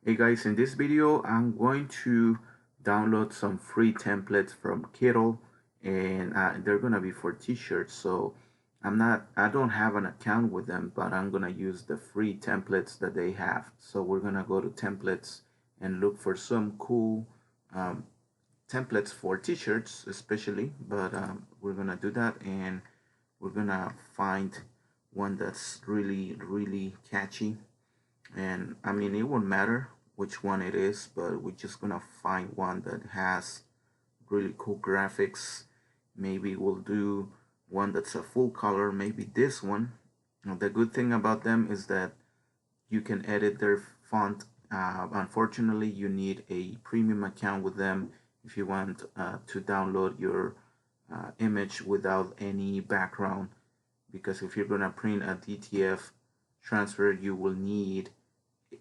Hey guys, in this video I'm going to download some free templates from Kittle, and they're gonna be for t-shirts. So I don't have an account with them, but I'm gonna use the free templates that they have. So we're gonna go to templates and look for some cool um, templates for t-shirts especially, but we're gonna do that, and we're gonna find one that's really catchy. And I mean, it won't matter which one it is, but we're just gonna find one that has really cool graphics. Maybe we'll do one that's a full color, maybe this one. Now, the good thing about them is that you can edit their font. Unfortunately, you need a premium account with them if you want to download your image without any background, because if you're gonna print a DTF transfer, you will need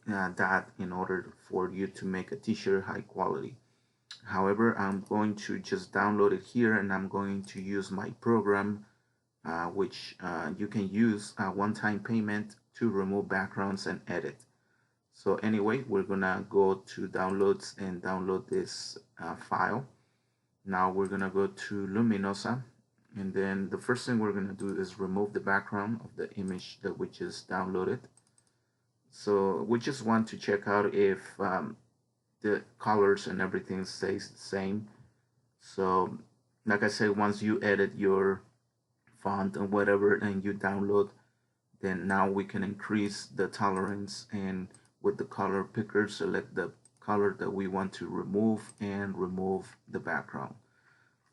that in order for you to make a t-shirt high quality. However, I'm going to just download it here, and I'm going to use my program, which you can use one-time payment to remove backgrounds and edit. So anyway, we're gonna go to downloads and download this file. Now we're gonna go to Luminosa, and then the first thing we're gonna do is remove the background of the image that we just downloaded. So we just want to check out if the colors and everything stays the same. So like I said, once you edit your font and whatever and you download, then now we can increase the tolerance, and with the color picker select the color that we want to remove and remove the background.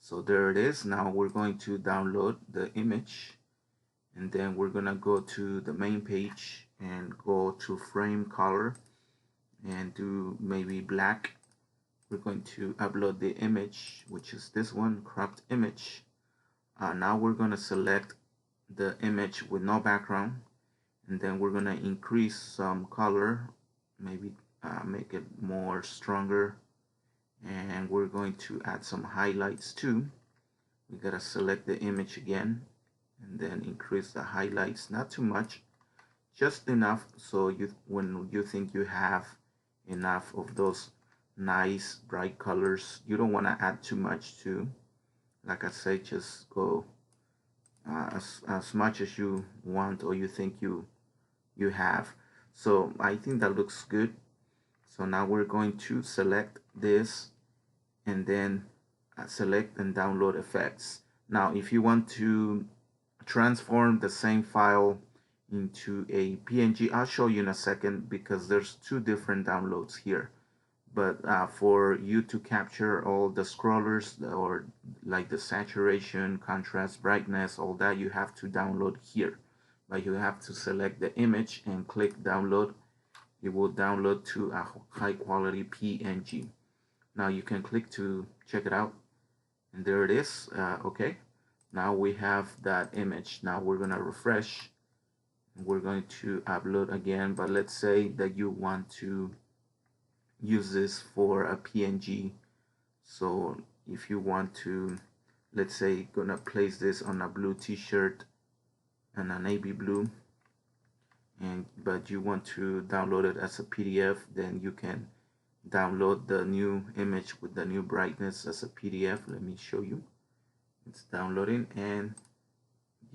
So there it is. Now we're going to download the image, and then we're gonna go to the main page and go to frame color and do maybe black. We're going to upload the image, which is this one, cropped image. Now we're going to select the image with no background, and then we're going to increase some color, maybe make it more stronger, and we're going to add some highlights too. We got to select the image again and then increase the highlights, not too much, just enough so you, when you think you have enough of those nice bright colors, you don't want to add too much too. Like I say, just go as much as you want or you think you have. So I think that looks good. So now we're going to select this, and then select and download effects. Now if you want to transform the same file into a PNG, I'll show you in a second, because there's two different downloads here. But for you to capture all the scrollers, or like the saturation, contrast, brightness, all that, you have to download here. But you have to select the image and click download. It will download to a high quality PNG. Now you can click to check it out, and there it is. Okay, now we have that image. Now we're gonna refresh, and we're going to upload again, but let's say that you want to use this for a PNG. So if you want to, let's say, gonna place this on a blue t-shirt and a navy blue, and but you want to download it as a PDF, then you can download the new image with the new brightness as a PDF. Let me show you. It's downloading, and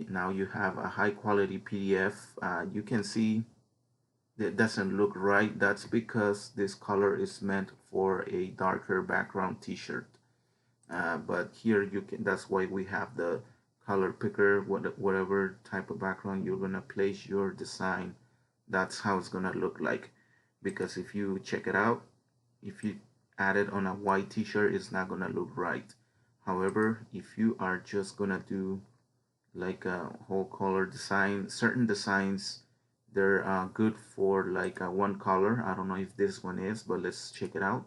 now you have a high quality PDF. You can see that doesn't look right. That's because this color is meant for a darker background t-shirt. But here you can, that's why we have the color picker. Whatever type of background you're gonna place your design, that's how it's gonna look like. Because if you check it out, if you add it on a white t-shirt, it's not gonna look right. However, if you are just gonna do like a whole color design, certain designs, they're good for like one color. I don't know if this one is, but let's check it out.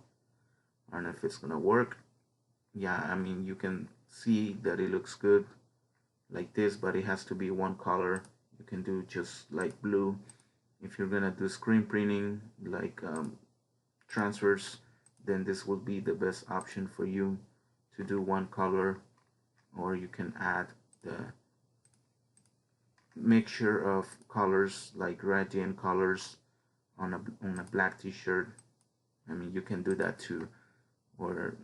I don't know if it's gonna work. Yeah, I mean, you can see that it looks good like this, but it has to be one color. You can do just like blue. If you're gonna do screen printing, like transfers, then this will be the best option for you to do one color. Or you can add the mixture of colors, like gradient colors on a black t-shirt. I mean, you can do that too. Or,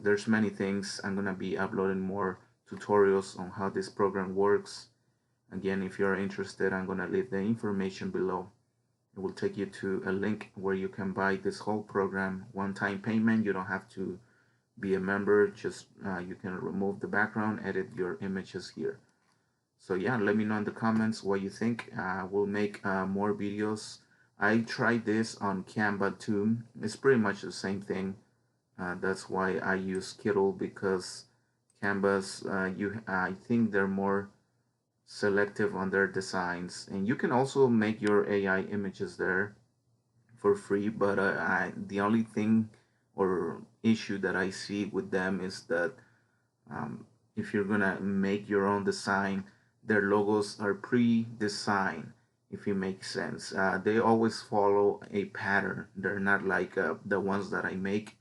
there's many things. I'm gonna be uploading more tutorials on how this program works. Again, if you're interested, I'm gonna leave the information below. It will take you to a link where you can buy this whole program, one-time payment. You don't have to be a member. Just you can remove the background, edit your images here. So yeah, let me know in the comments what you think. We'll make more videos. I tried this on Canva too. It's pretty much the same thing. That's why I use Kittle, because Canvas, I think they're more selective on their designs, and you can also make your AI images there for free. But the only thing or issue that I see with them is that um, if you're gonna make your own design, their logos are pre-designed. If it makes sense, they always follow a pattern. They're not like the ones that I make,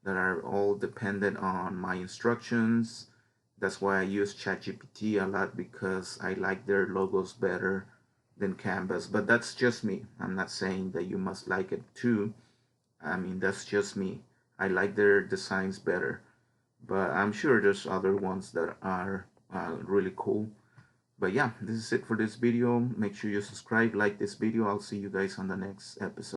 that are all dependent on my instructions. That's why I use ChatGPT a lot, because I like their logos better than Canvas. But that's just me. I'm not saying that you must like it too. I mean, that's just me. I like their designs better. But I'm sure there's other ones that are really cool. But yeah, this is it for this video. Make sure you subscribe, like this video. I'll see you guys on the next episode.